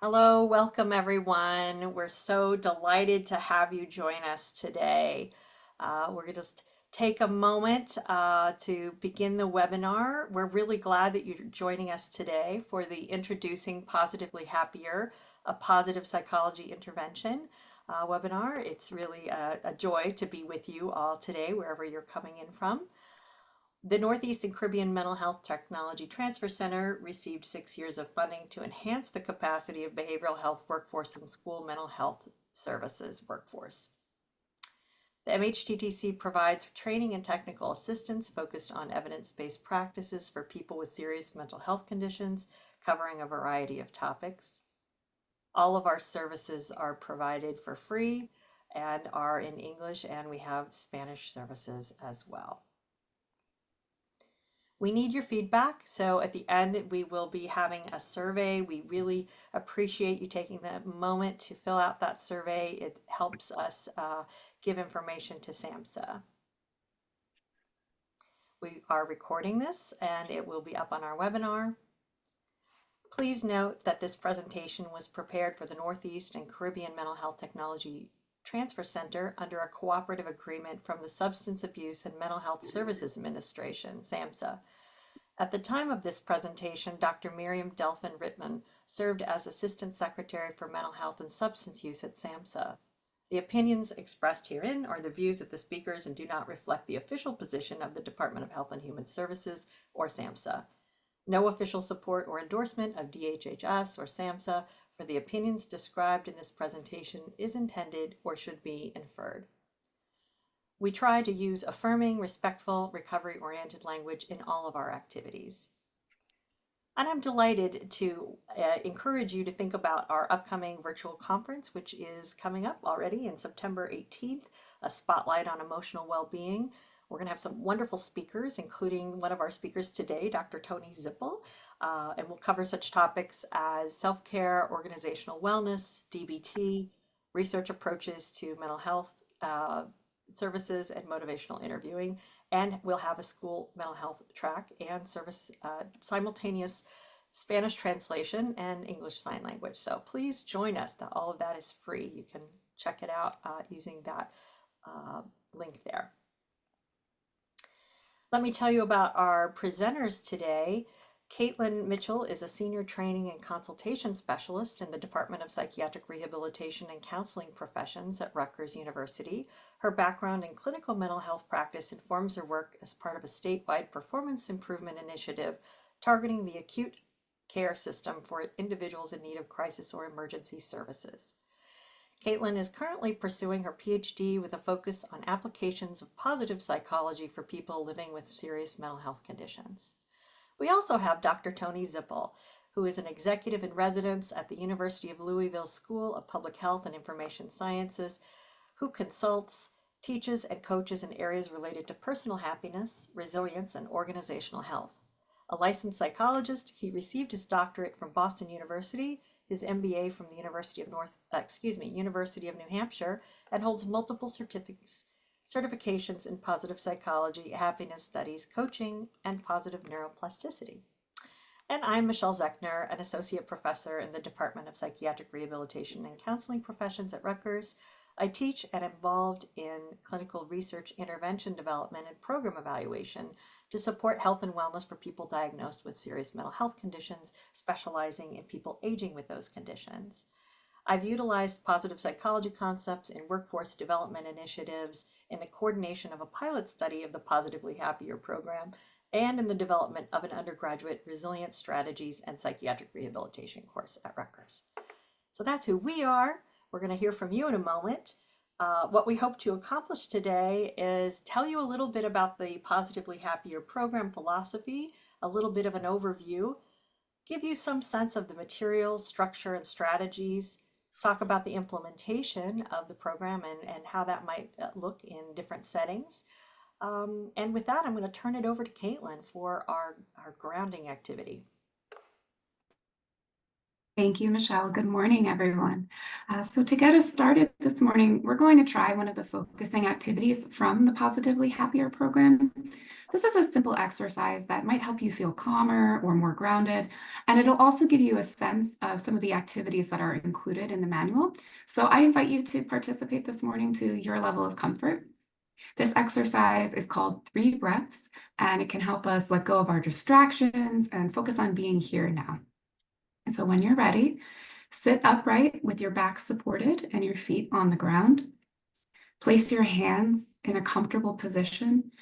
Hello, welcome everyone. We're so delighted to have you join us today. We're going to just take a moment to begin the webinar. We're really glad that you're joining us today for the Introducing Positively Happier, a Positive Psychology Intervention webinar. It's really a joy to be with you all today, wherever you're coming in from. The Northeast and Caribbean Mental Health Technology Transfer Center received 6 years of funding to enhance the capacity of behavioral health workforce and school mental health services workforce. The MHTTC provides training and technical assistance focused on evidence-based practices for people with serious mental health conditions, covering a variety of topics. All of our services are provided for free and are in English, and we have Spanish services as well. We need your feedback. So at the end, we will be having a survey. We really appreciate you taking the moment to fill out that survey. It helps us give information to SAMHSA. We are recording this and it will be up on our webinar. Please note that this presentation was prepared for the Northeast and Caribbean Mental Health Technology Transfer Center under a cooperative agreement from the Substance Abuse and Mental Health Services Administration, SAMHSA. At the time of this presentation, Dr. Miriam Delphin Rittman served as Assistant Secretary for Mental Health and Substance Use at SAMHSA. The opinions expressed herein are the views of the speakers and do not reflect the official position of the Department of Health and Human Services or SAMHSA. No official support or endorsement of DHHS or SAMHSA for the opinions described in this presentation is intended or should be inferred. We try to use affirming, respectful, recovery-oriented language in all of our activities. And I'm delighted to encourage you to think about our upcoming virtual conference, which is coming up already in September 18th, a spotlight on emotional well-being. We're going to have some wonderful speakers, including one of our speakers today, Dr. Tony Zippel, and we'll cover such topics as self-care, organizational wellness, DBT, research approaches to mental health services, and motivational interviewing. And we'll have a school mental health track and service simultaneous Spanish translation and English Sign Language. So please join us. All of that is free. You can check it out using that link there. Let me tell you about our presenters today. Caitlin Mitchell is a senior training and consultation specialist in the Department of Psychiatric Rehabilitation and Counseling Professions at Rutgers University. Her background in clinical mental health practice informs her work as part of a statewide performance improvement initiative targeting the acute care system for individuals in need of crisis or emergency services. Caitlin is currently pursuing her PhD with a focus on applications of positive psychology for people living with serious mental health conditions. We also have Dr. Tony Zippel, who is an executive in residence at the University of Louisville School of Public Health and Information Sciences, who consults, teaches, and coaches in areas related to personal happiness, resilience, and organizational health. A licensed psychologist, he received his doctorate from Boston University, his MBA from the University of New Hampshire, and holds multiple certifications in positive psychology, happiness studies, coaching, and positive neuroplasticity. And I'm Michelle Zechner, an associate professor in the Department of Psychiatric Rehabilitation and Counseling Professions at Rutgers. I teach and am involved in clinical research, intervention development, and program evaluation to support health and wellness for people diagnosed with serious mental health conditions, specializing in people aging with those conditions. I've utilized positive psychology concepts in workforce development initiatives, in the coordination of a pilot study of the Positively Happier program, and in the development of an undergraduate resilience strategies and psychiatric rehabilitation course at Rutgers. So that's who we are. We're going to hear from you in a moment. What we hope to accomplish today is tell you a little bit about the Positively Happier program philosophy, a little bit of an overview, give you some sense of the materials, structure, and strategies, talk about the implementation of the program and how that might look in different settings. And with that, I'm going to turn it over to Caitlin for our grounding activity. Thank you, Michelle. Good morning, everyone. So to get us started this morning, we're going to try one of the focusing activities from the Positively Happier program. This is a simple exercise that might help you feel calmer or more grounded, and it'll also give you a sense of some of the activities that are included in the manual. So I invite you to participate this morning to your level of comfort. This exercise is called 3 breaths, and it can help us let go of our distractions and focus on being here now. And so when you're ready, sit upright with your back supported and your feet on the ground. Place your hands in a comfortable position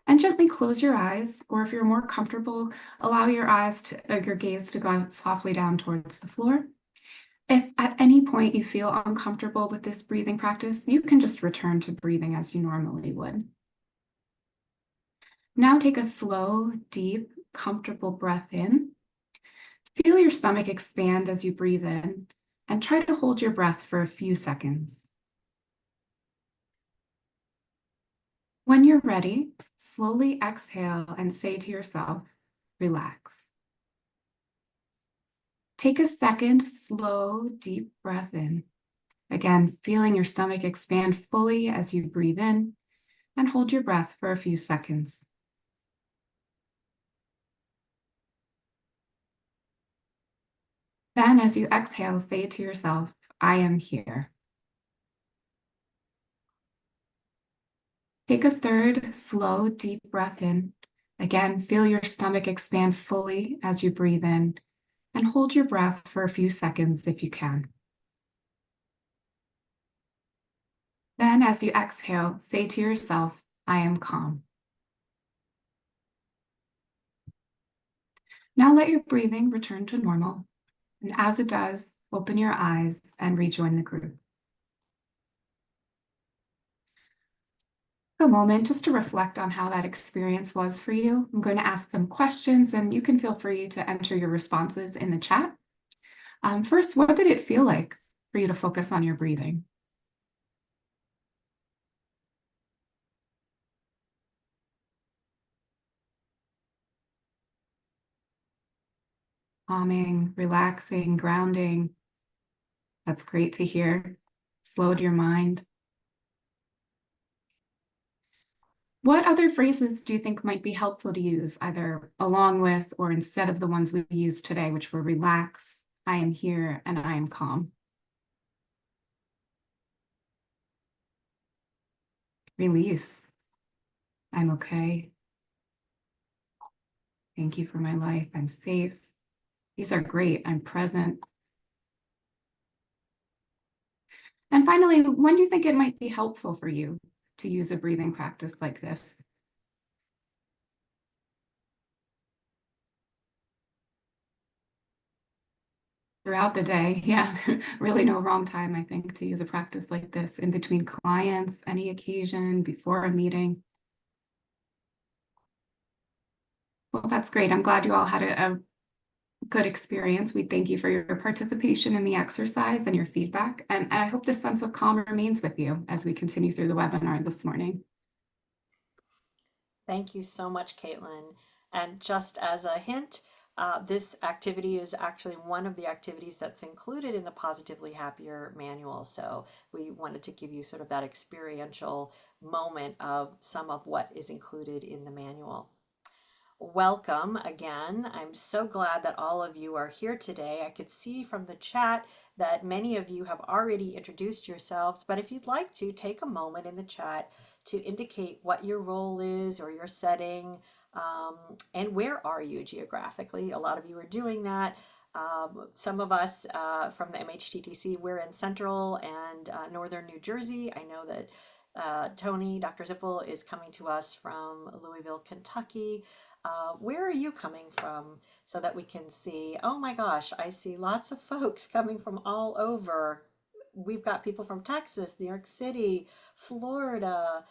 and gently close your eyes, or if you're more comfortable, allow your gaze to go softly down towards the floor. If at any point you feel uncomfortable with this breathing practice, you can just return to breathing as you normally would. Now take a slow, deep, comfortable breath in. Feel your stomach expand as you breathe in, and try to hold your breath for a few seconds. When you're ready, slowly exhale and say to yourself, relax. Take a second, slow, deep breath in. Again, feeling your stomach expand fully as you breathe in, and hold your breath for a few seconds. Then, as you exhale, say to yourself, I am here. Take a third, slow, deep breath in. Again, feel your stomach expand fully as you breathe in, and hold your breath for a few seconds if you can. Then, as you exhale, say to yourself, I am calm. Now let your breathing return to normal. And as it does, open your eyes and rejoin the group. A moment just to reflect on how that experience was for you. I'm going to ask some questions, and you can feel free to enter your responses in the chat. First, what did it feel like for you to focus on your breathing? Calming, relaxing, grounding. That's great to hear. Slowed your mind. What other phrases do you think might be helpful to use, either along with or instead of the ones we used today, which were relax, I am here, and I am calm? Release, I'm okay. Thank you for my life, I'm safe. These are great, I'm present. And finally, when do you think it might be helpful for you to use a breathing practice like this? Throughout the day, yeah, really no wrong time, I think, to use a practice like this in between clients, any occasion, before a meeting. Well, that's great. I'm glad you all had a good experience. We thank you for your participation in the exercise and your feedback. And I hope this sense of calm remains with you as we continue through the webinar this morning. Thank you so much, Caitlin. And just as a hint, this activity is actually one of the activities that's included in the Positively Happier manual. So we wanted to give you sort of that experiential moment of some of what is included in the manual. Welcome again. I'm so glad that all of you are here today. I could see from the chat that many of you have already introduced yourselves, but if you'd like to, take a moment in the chat to indicate what your role is or your setting, and where are you geographically. A lot of you are doing that. Some of us from the MHTTC, we're in central and northern New Jersey. I know that Tony, Dr. Zippel, is coming to us from Louisville, Kentucky. Where are you coming from so that we can see? Oh my gosh, I see lots of folks coming from all over. We've got people from Texas, New York City, Florida,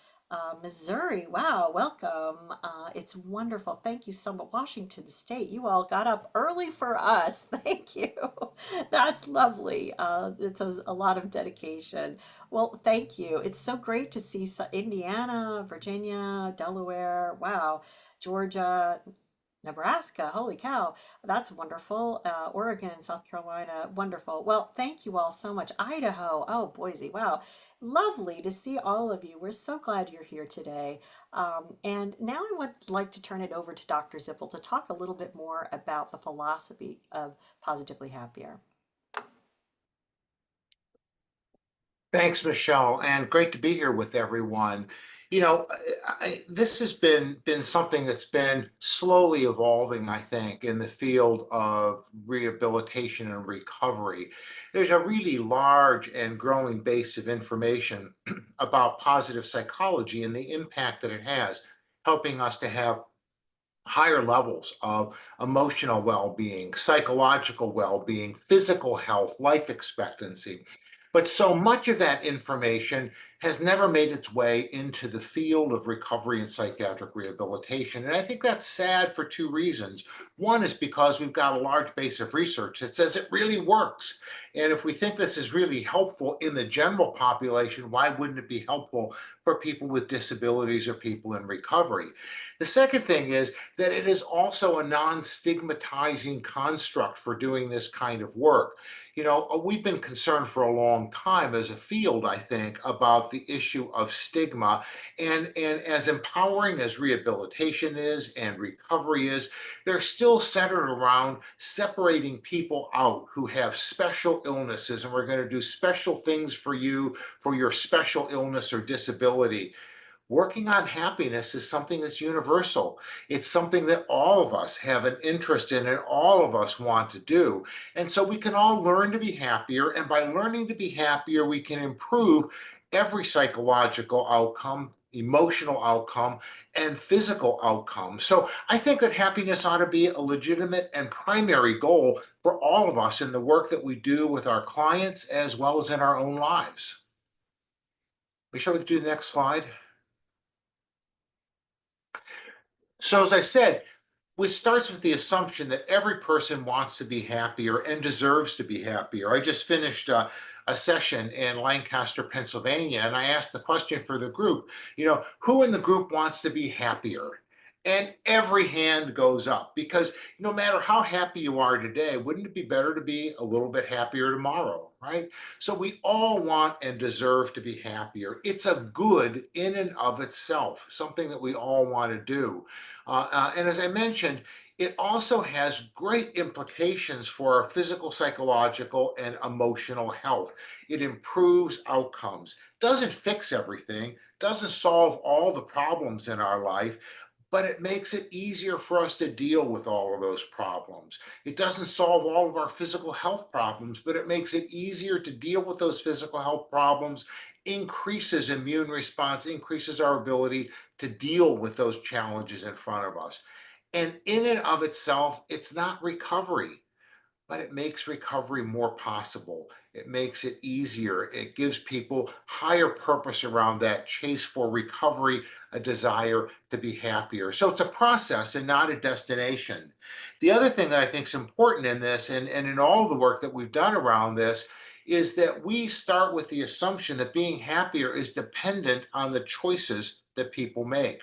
Missouri. Wow, welcome. It's wonderful. Thank you so much. Washington State, you all got up early for us. Thank you. That's lovely. It's a lot of dedication. Well, thank you. It's so great to see Indiana, Virginia, Delaware. Wow. Georgia, Nebraska, holy cow, that's wonderful. Oregon, South Carolina, wonderful. Well, thank you all so much. Idaho, oh, Boise, wow. Lovely to see all of you. We're so glad you're here today. And now I would like to turn it over to Dr. Zippel to talk a little bit more about the philosophy of Positively Happier. Thanks, Michelle, and great to be here with everyone. This has been something that's been slowly evolving, I think, in the field of rehabilitation and recovery. There's a really large and growing base of information about positive psychology and the impact that it has, helping us to have higher levels of emotional well-being, psychological well-being, physical health, life expectancy. But so much of that information has never made its way into the field of recovery and psychiatric rehabilitation. And I think that's sad for two reasons. One is because we've got a large base of research that says it really works. And if we think this is really helpful in the general population, why wouldn't it be helpful for people with disabilities or people in recovery? The second thing is that it is also a non-stigmatizing construct for doing this kind of work. We've been concerned for a long time as a field, I think, about the issue of stigma. And as empowering as rehabilitation is and recovery is, they're still centered around separating people out who have special illnesses, and we're going to do special things for you for your special illness or disability. Working on happiness is something that's universal. It's something that all of us have an interest in and all of us want to do. And so we can all learn to be happier. And by learning to be happier, we can improve every psychological outcome, emotional outcome, and physical outcome. So I think that happiness ought to be a legitimate and primary goal for all of us in the work that we do with our clients as well as in our own lives. Shall we do the next slide? So as I said, it starts with the assumption that every person wants to be happier and deserves to be happier. I just finished a session in Lancaster, Pennsylvania, and I asked the question for the group, who in the group wants to be happier? And every hand goes up because no matter how happy you are today, wouldn't it be better to be a little bit happier tomorrow, right? So we all want and deserve to be happier. It's a good in and of itself, something that we all want to do. And as I mentioned, it also has great implications for our physical, psychological, and emotional health. It improves outcomes, doesn't fix everything, doesn't solve all the problems in our life, but it makes it easier for us to deal with all of those problems. It doesn't solve all of our physical health problems, but it makes it easier to deal with those physical health problems, increases immune response, increases our ability to deal with those challenges in front of us. And in and of itself, it's not recovery, but it makes recovery more possible. It makes it easier. It gives people higher purpose around that chase for recovery, a desire to be happier. So it's a process and not a destination. The other thing that I think is important in this and in all the work that we've done around this is that we start with the assumption that being happier is dependent on the choices that people make.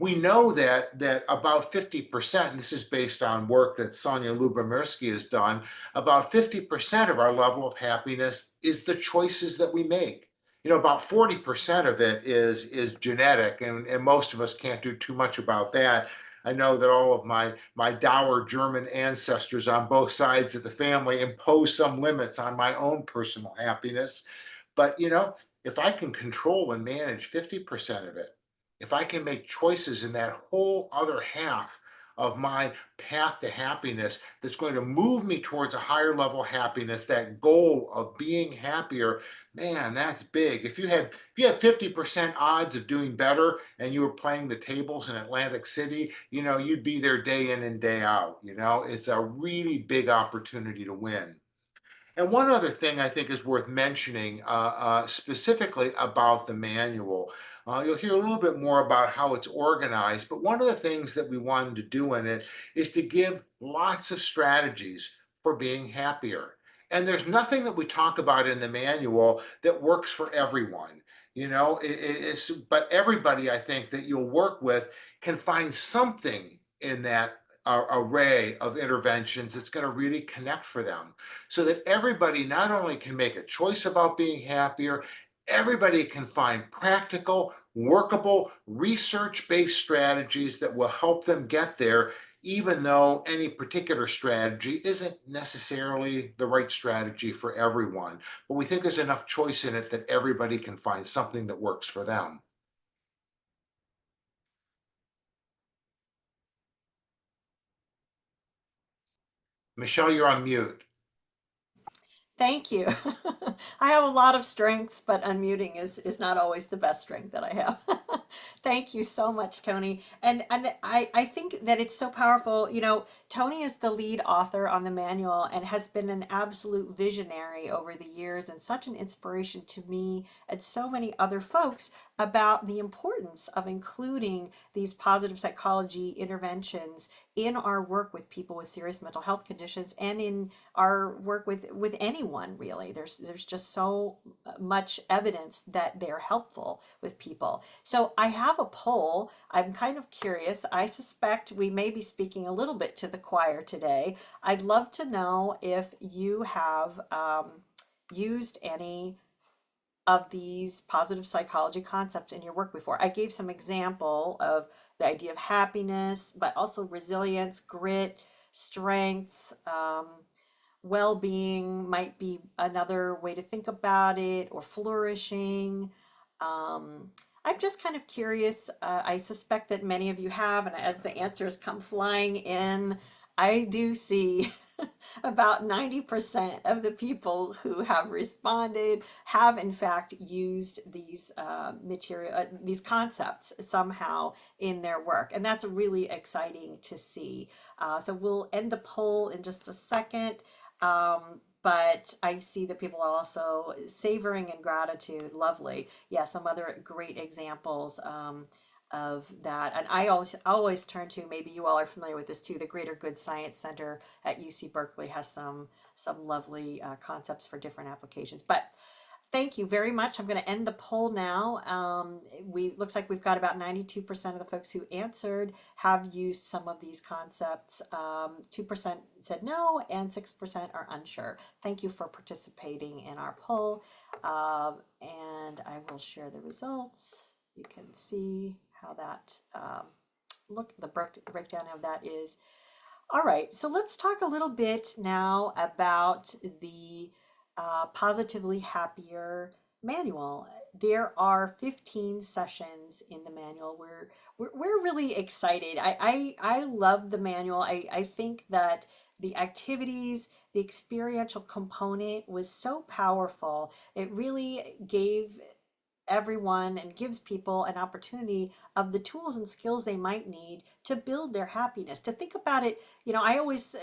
We know that about 50%, and this is based on work that Sonia Lubomirsky has done, about 50% of our level of happiness is the choices that we make. About 40% of it is genetic, and most of us can't do too much about that. I know that all of my dour German ancestors on both sides of the family impose some limits on my own personal happiness. But if I can control and manage 50% of it, if I can make choices in that whole other half of my path to happiness that's going to move me towards a higher level happiness, that goal of being happier, man, that's big. If you had 50% odds of doing better and you were playing the tables in Atlantic City, you'd be there day in and day out. It's a really big opportunity to win. And one other thing I think is worth mentioning, specifically about the manual. You'll hear a little bit more about how it's organized, but one of the things that we wanted to do in it is to give lots of strategies for being happier. And there's nothing that we talk about in the manual that works for everyone. But everybody I think that you'll work with can find something in that array of interventions that's going to really connect for them so that everybody not only can make a choice about being happier, everybody can find practical, workable, research-based strategies that will help them get there, even though any particular strategy isn't necessarily the right strategy for everyone. But we think there's enough choice in it that everybody can find something that works for them. Michelle, you're on mute. Thank you. I have a lot of strengths, but unmuting is not always the best strength that I have. Thank you so much, Tony. And I think that it's so powerful. You know, Tony is the lead author on the manual and has been an absolute visionary over the years and such an inspiration to me and so many other folks about the importance of including these positive psychology interventions in our work with people with serious mental health conditions and in our work with anyone really. There's just so much evidence that they're helpful with people. So I have a poll. I'm kind of curious. I suspect we may be speaking a little bit to the choir today. I'd love to know if you have used any of these positive psychology concepts in your work before. I gave some example of the idea of happiness, but also resilience, grit, strengths, well-being might be another way to think about it, or flourishing. I'm just kind of curious. I suspect that many of you have, and as the answers come flying in, I do see about 90% of the people who have responded have in fact used these these concepts somehow in their work. And that's really exciting to see. So we'll end the poll in just a second. But I see that people are also savoring and gratitude. Lovely. Yeah, some other great examples of that. And I always turn to, maybe you all are familiar with this too, the Greater Good Science Center at UC Berkeley has some lovely concepts for different applications. But thank you very much. I'm going to end the poll now. Looks like we've got about 92% of the folks who answered have used some of these concepts. 2% said no, and 6% are unsure. Thank you for participating in our poll. And I will share the results. You can see how that the breakdown of that is. All right, so let's talk a little bit now about the Positively Happier manual. There are 15 sessions in the manual. We're really excited. I love the manual. I think that the activities, the experiential component was so powerful. It really gave everyone and gives people an opportunity of the tools and skills they might need to build their happiness. To think about it, you know, I always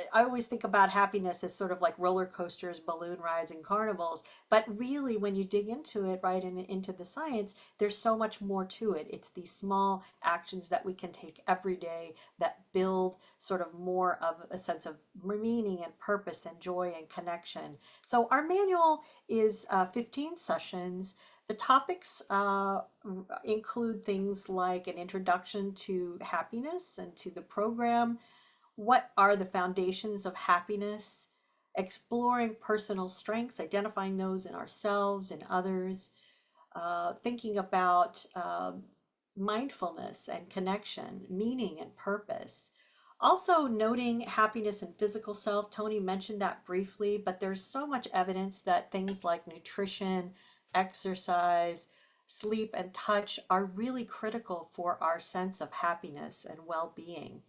think about happiness as sort of like roller coasters, balloon rides, and carnivals. But really, when you dig into it, right, and into the science, there's so much more to it. It's these small actions that we can take every day that build sort of more of a sense of meaning and purpose and joy and connection. So our manual is 15 sessions. The topics include things like an introduction to happiness and to the program. What are the foundations of happiness? Exploring personal strengths, identifying those in ourselves and others. Thinking about mindfulness and connection, meaning and purpose. Also noting happiness and physical self. Tony mentioned that briefly, but there's so much evidence that things like nutrition, exercise, sleep, and touch are really critical for our sense of happiness and well-being.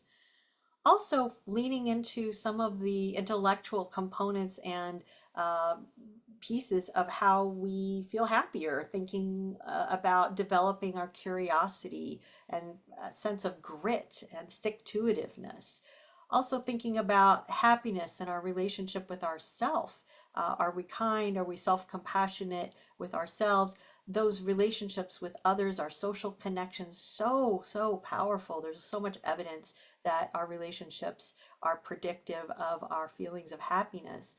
Also leaning into some of the intellectual components and uh, pieces of how we feel happier, thinking about developing our curiosity and a sense of grit and stick-to-itiveness. Also thinking about happiness and our relationship with ourself. Are we kind? Are we self-compassionate with ourselves? Those relationships with others, our social connections, so powerful. There's so much evidence that our relationships are predictive of our feelings of happiness.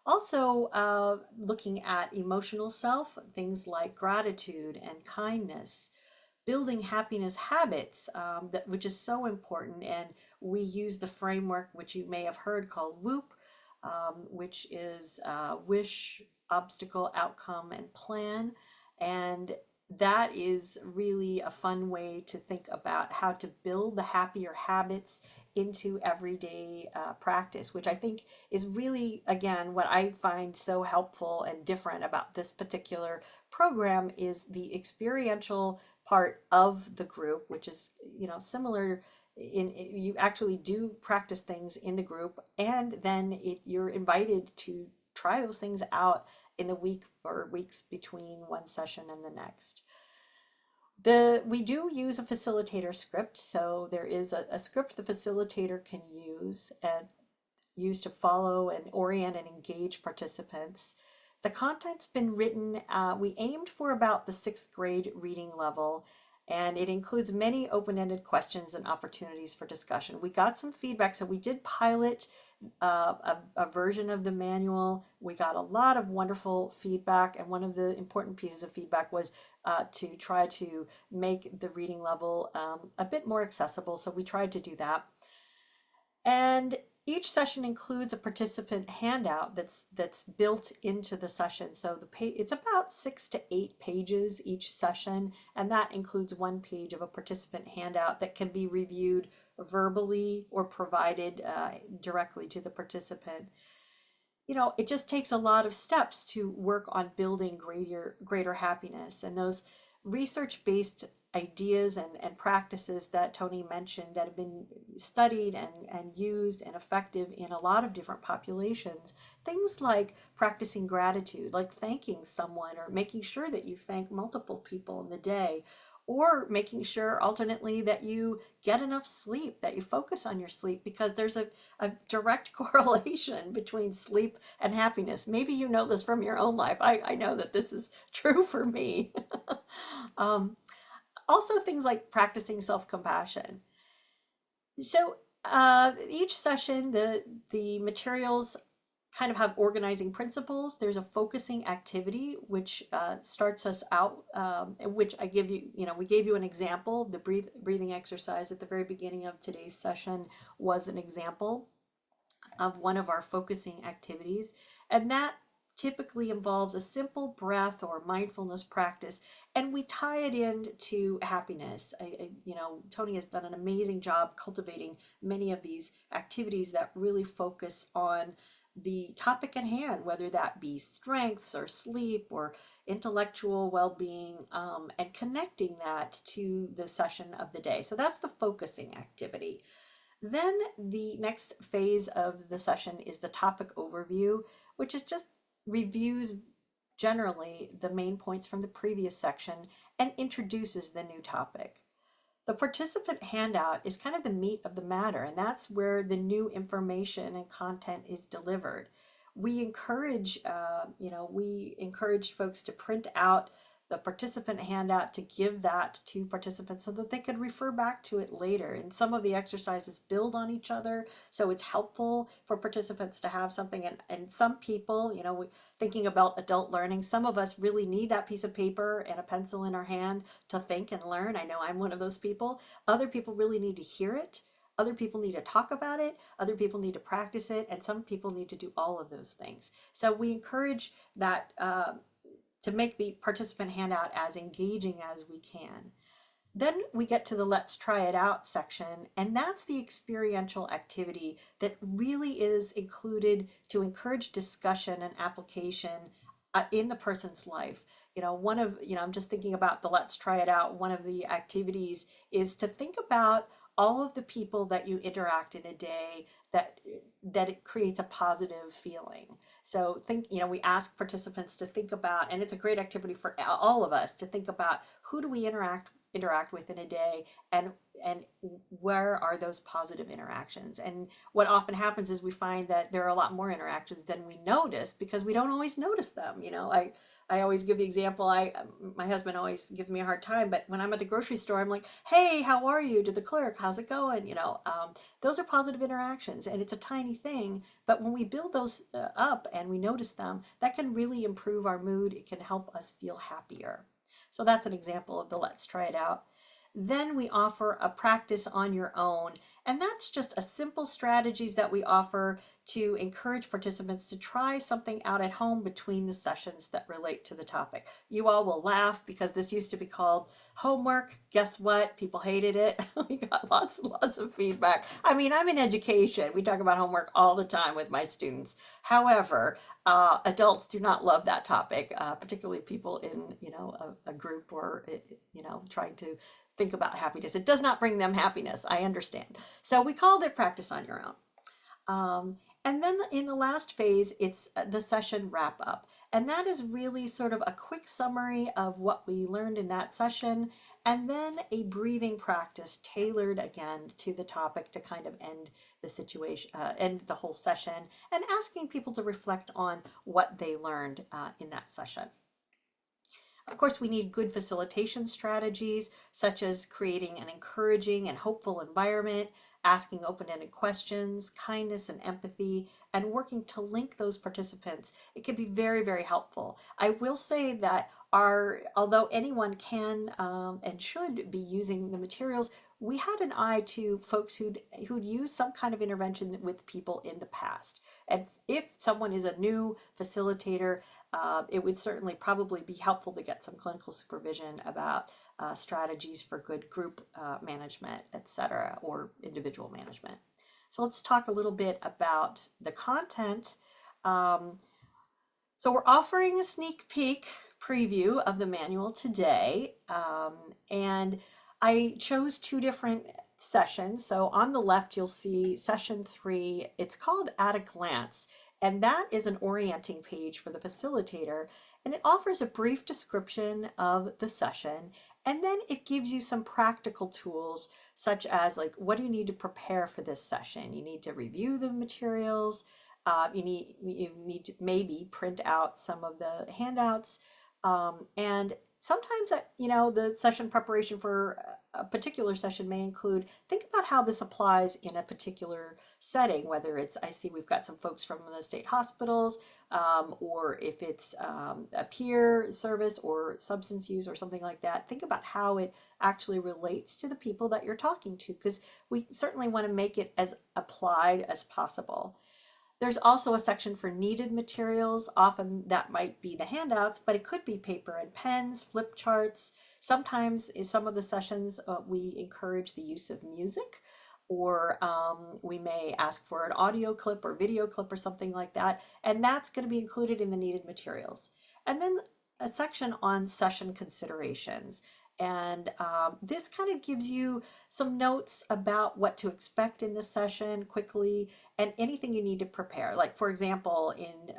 Also, looking at emotional self, things like gratitude and kindness, building happiness habits, which is so important. And we use the framework, which you may have heard, called WOOP, which is wish, obstacle, outcome, and plan. And that is really a fun way to think about how to build the happier habits into everyday practice, which I think is really, again, what I find so helpful and different about this particular program is the experiential part of the group, which is, similar you actually do practice things in the group, and then you're invited to try those things out in the week or weeks between one session and the next. We do use a facilitator script, so there is a script the facilitator can use to follow and orient and engage participants. The content's been written, we aimed for about the 6th grade reading level, and it includes many open-ended questions and opportunities for discussion. We got some feedback, so we did pilot a version of the manual. We got a lot of wonderful feedback, and one of the important pieces of feedback was to try to make the reading level a bit more accessible, so we tried to do that. And each session includes a participant handout that's built into the session. So it's about 6 to 8 pages each session, and that includes 1 page of a participant handout that can be reviewed verbally or provided directly to the participant. It just takes a lot of steps to work on building greater happiness, and those research-based ideas and practices that Tony mentioned that have been studied and used and effective in a lot of different populations. Things like practicing gratitude, like thanking someone or making sure that you thank multiple people in the day, or making sure alternately that you get enough sleep, that you focus on your sleep, because there's a direct correlation between sleep and happiness. Maybe you know this from your own life. I know that this is true for me. um, Also, things like practicing self-compassion. So each session, the materials kind of have organizing principles. There's a focusing activity which starts us out, which we gave you an example. The breathing exercise at the very beginning of today's session was an example of one of our focusing activities, and that typically involves a simple breath or mindfulness practice, and we tie it into happiness. Tony has done an amazing job cultivating many of these activities that really focus on the topic at hand, whether that be strengths or sleep or intellectual well-being, and connecting that to the session of the day. So that's the focusing activity. Then the next phase of the session is the topic overview, which is just reviews generally the main points from the previous section and introduces the new topic. The participant handout is kind of the meat of the matter, and that's where the new information and content is delivered. We encourage folks to print out the participant handout to give that to participants so that they could refer back to it later. And some of the exercises build on each other, so it's helpful for participants to have something. And some people, thinking about adult learning, some of us really need that piece of paper and a pencil in our hand to think and learn. I know I'm one of those people. Other people really need to hear it. Other people need to talk about it. Other people need to practice it. And some people need to do all of those things. So we encourage that to make the participant handout as engaging as we can. Then we get to the let's try it out section, and that's the experiential activity that really is included to encourage discussion and application in the person's life. I'm just thinking about the let's try it out. One of the activities is to think about all of the people that you interact in a day that it creates a positive feeling. So we ask participants to think about, and it's a great activity for all of us to think about, who do we interact with in a day, and where are those positive interactions. And what often happens is we find that there are a lot more interactions than we notice because we don't always notice them. I always give the example, my husband always gives me a hard time, but when I'm at the grocery store, I'm like, hey, how are you, to the clerk, how's it going? Those are positive interactions, and it's a tiny thing, but when we build those up and we notice them, that can really improve our mood. It can help us feel happier. So that's an example of the let's try it out. Then we offer a practice on your own. And that's just a simple strategies that we offer to encourage participants to try something out at home between the sessions that relate to the topic. You all will laugh because this used to be called homework. Guess what? People hated it. We got lots and lots of feedback. I mean, I'm in education. We talk about homework all the time with my students. However, adults do not love that topic, particularly people in, a group or, trying to think about happiness. It does not bring them happiness. I understand. So we called it practice on your own. And then in the last phase, it's the session wrap up. And that is really sort of a quick summary of what we learned in that session, and then a breathing practice tailored again to the topic to kind of end the situation, end the whole session, and asking people to reflect on what they learned in that session. Of course, we need good facilitation strategies, such as creating an encouraging and hopeful environment, asking open-ended questions, kindness and empathy, and working to link those participants. It can be very, very helpful. I will say that although anyone can and should be using the materials, we had an eye to folks who'd used some kind of intervention with people in the past. And if someone is a new facilitator, it would certainly probably be helpful to get some clinical supervision about strategies for good group management, etc., or individual management. So let's talk a little bit about the content. So we're offering a sneak peek preview of the manual today, and I chose two different sessions. So on the left, you'll see session 3. It's called At a Glance, and that is an orienting page for the facilitator, and it offers a brief description of the session, and then it gives you some practical tools, such as like, what do you need to prepare for this session? You need to review the materials. You need to maybe print out some of the handouts, and sometimes the session preparation for a particular session may include, think about how this applies in a particular setting, whether it's, I see we've got some folks from the state hospitals, or if it's a peer service or substance use or something like that. Think about how it actually relates to the people that you're talking to, because we certainly want to make it as applied as possible. There's also a section for needed materials. Often that might be the handouts, but it could be paper and pens, flip charts. Sometimes in some of the sessions, we encourage the use of music, or we may ask for an audio clip or video clip or something like that. And that's going to be included in the needed materials. And then a section on session considerations. And this kind of gives you some notes about what to expect in this session quickly, and anything you need to prepare. Like, for example, in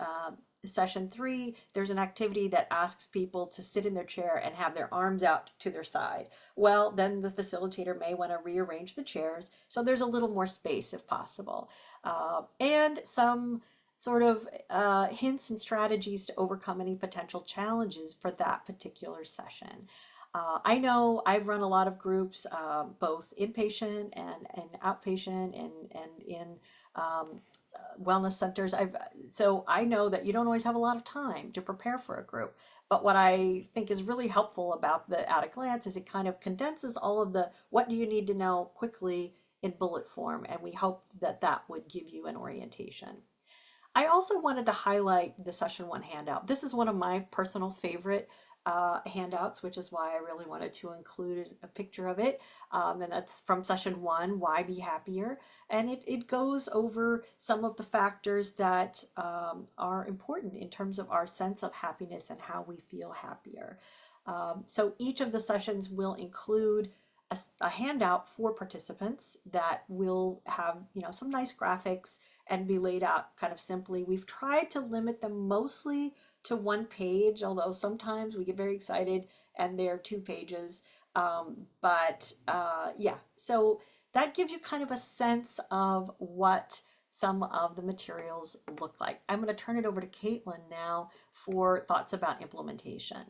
session 3, there's an activity that asks people to sit in their chair and have their arms out to their side. Well, then the facilitator may want to rearrange the chairs so there's a little more space if possible. And some sort of hints and strategies to overcome any potential challenges for that particular session. I know I've run a lot of groups, both inpatient and outpatient and in wellness centers. So I know that you don't always have a lot of time to prepare for a group. But what I think is really helpful about the At a Glance is it kind of condenses all of the what do you need to know quickly in bullet form, and we hope that that would give you an orientation. I also wanted to highlight the session 1 handout. This is one of my personal favorite handouts, which is why I really wanted to include a picture of it. And that's from session 1, Why Be Happier? And it goes over some of the factors that are important in terms of our sense of happiness and how we feel happier. So each of the sessions will include a handout for participants that will have, some nice graphics and be laid out kind of simply. We've tried to limit them mostly to 1 page, although sometimes we get very excited and they're 2 pages. Yeah, so that gives you kind of a sense of what some of the materials look like. I'm going to turn it over to Caitlin now for thoughts about implementation.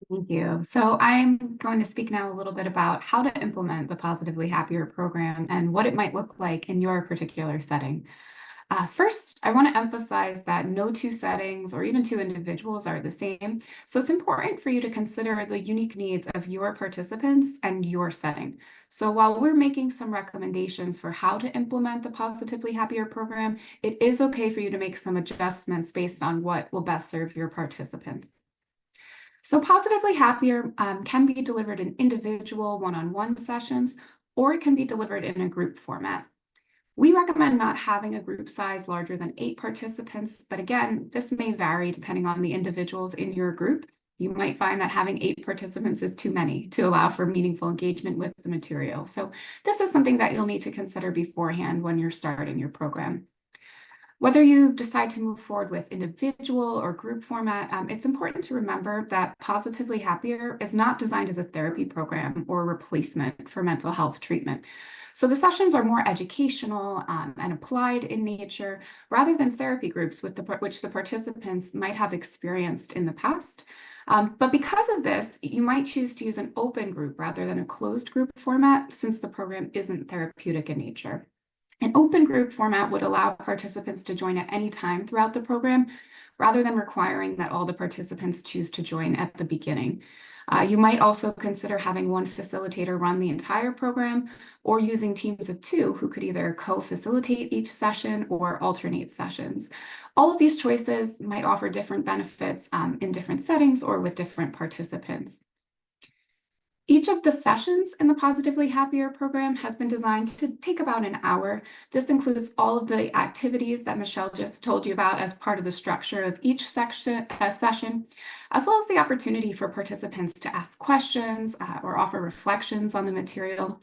Thank you. So I'm going to speak now a little bit about how to implement the Positively Happier program and what it might look like in your particular setting. First, I want to emphasize that no two settings or even two individuals are the same. So it's important for you to consider the unique needs of your participants and your setting. So while we're making some recommendations for how to implement the Positively Happier program, it is okay for you to make some adjustments based on what will best serve your participants. So Positively Happier can be delivered in individual one-on-one sessions, or it can be delivered in a group format. We recommend not having a group size larger than 8 participants, but again, this may vary depending on the individuals in your group. You might find that having 8 participants is too many to allow for meaningful engagement with the material. So this is something that you'll need to consider beforehand when you're starting your program. Whether you decide to move forward with individual or group format, it's important to remember that Positively Happier is not designed as a therapy program or replacement for mental health treatment. So the sessions are more educational and applied in nature rather than therapy groups which the participants might have experienced in the past. But because of this, you might choose to use an open group rather than a closed group format since the program isn't therapeutic in nature. An open group format would allow participants to join at any time throughout the program, rather than requiring that all the participants choose to join at the beginning. You might also consider having one facilitator run the entire program, or using teams of 2 who could either co-facilitate each session or alternate sessions. All of these choices might offer different benefits in different settings or with different participants. Each of the sessions in the Positively Happier program has been designed to take about an hour. This includes all of the activities that Michelle just told you about as part of the structure of each session, as well as the opportunity for participants to ask questions or offer reflections on the material.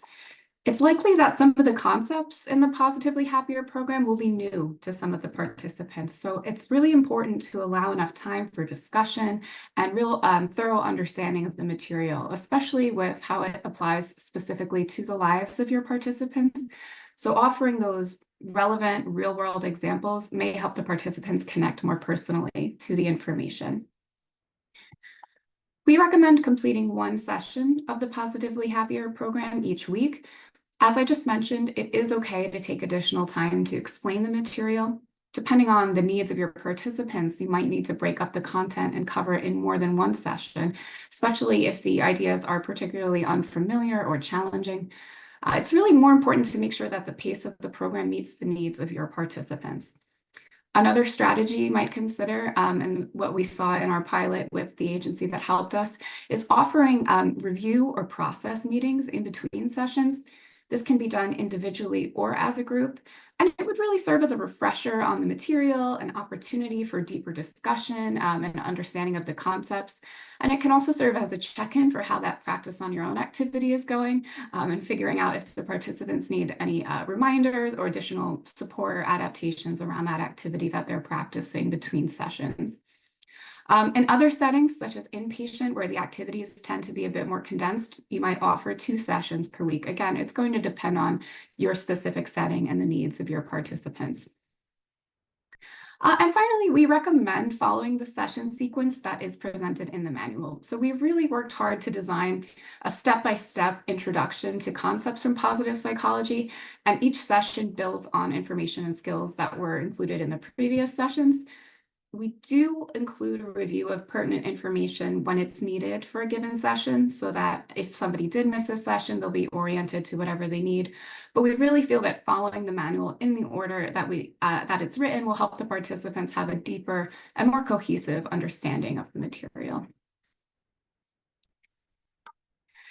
It's likely that some of the concepts in the Positively Happier program will be new to some of the participants. So it's really important to allow enough time for discussion and real thorough understanding of the material, especially with how it applies specifically to the lives of your participants. So offering those relevant real-world examples may help the participants connect more personally to the information. We recommend completing one session of the Positively Happier program each week. As I just mentioned, it is okay to take additional time to explain the material. Depending on the needs of your participants, you might need to break up the content and cover it in more than one session, especially if the ideas are particularly unfamiliar or challenging. It's really more important to make sure that the pace of the program meets the needs of your participants. Another strategy you might consider, and what we saw in our pilot with the agency that helped us, is offering review or process meetings in between sessions. This can be done individually or as a group, and it would really serve as a refresher on the material, an opportunity for deeper discussion and understanding of the concepts. And it can also serve as a check-in for how that practice on your own activity is going, and figuring out if the participants need any reminders or additional support or adaptations around that activity that they're practicing between sessions. In other settings, such as inpatient, where the activities tend to be a bit more condensed, you might offer 2 sessions per week. Again, it's going to depend on your specific setting and the needs of your participants. And finally, we recommend following the session sequence that is presented in the manual. So we really worked hard to design a step-by-step introduction to concepts from positive psychology, and each session builds on information and skills that were included in the previous sessions. We do include a review of pertinent information when it's needed for a given session, so that if somebody did miss a session, they'll be oriented to whatever they need. But we really feel that following the manual in the order that it's written will help the participants have a deeper and more cohesive understanding of the material.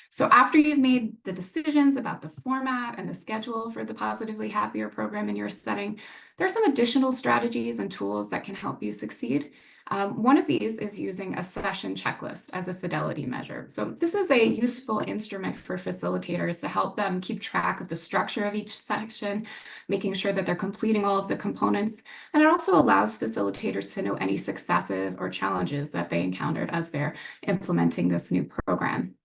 So after you've made the decisions about the format and the schedule for the Positively Happier program in your setting, there are some additional strategies and tools that can help you succeed. One of these is using a session checklist as a fidelity measure. So this is a useful instrument for facilitators to help them keep track of the structure of each section, making sure that they're completing all of the components. And it also allows facilitators to know any successes or challenges that they encountered as they're implementing this new program.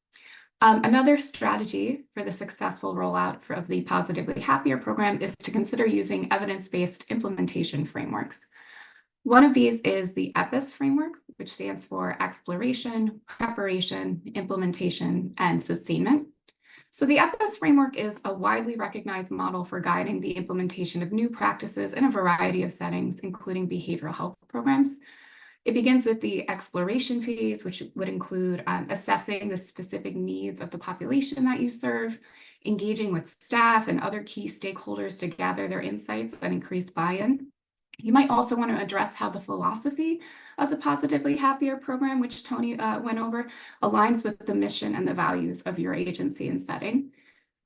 Another strategy for the successful rollout of the Positively Happier program is to consider using evidence-based implementation frameworks. One of these is the EPIS framework, which stands for Exploration, Preparation, Implementation, and Sustainment. So the EPIS framework is a widely recognized model for guiding the implementation of new practices in a variety of settings, including behavioral health programs. It begins with the exploration phase, which would include assessing the specific needs of the population that you serve, engaging with staff and other key stakeholders to gather their insights and increase buy-in. You might also want to address how the philosophy of the Positively Happier program, which Tony went over, aligns with the mission and the values of your agency and setting.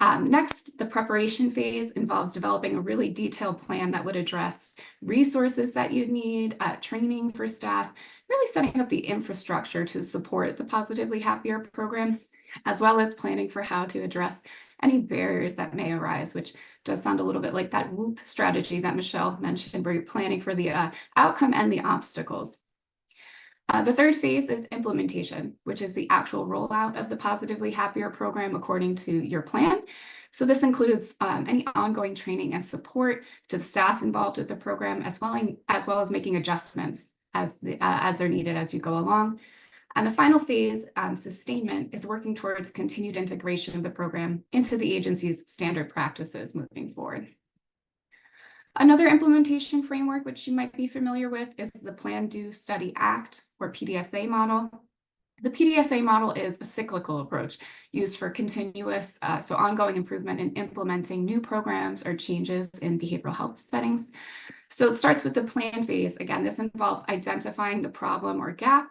Next, the preparation phase involves developing a really detailed plan that would address resources that you need, training for staff, really setting up the infrastructure to support the Positively Happier program, as well as planning for how to address any barriers that may arise, which does sound a little bit like that WHOOP strategy that Michelle mentioned, where you're planning for the outcome and the obstacles. The third phase is implementation, which is the actual rollout of the Positively Happier program according to your plan. So this includes any ongoing training and support to the staff involved with the program, as well as making adjustments as they're needed as you go along. And the final phase, sustainment, is working towards continued integration of the program into the agency's standard practices moving forward. Another implementation framework, which you might be familiar with, is the Plan, Do, Study, Act, or PDSA model. The PDSA model is a cyclical approach used for continuous, so ongoing improvement in implementing new programs or changes in behavioral health settings. So it starts with the plan phase. Again, this involves identifying the problem or gap,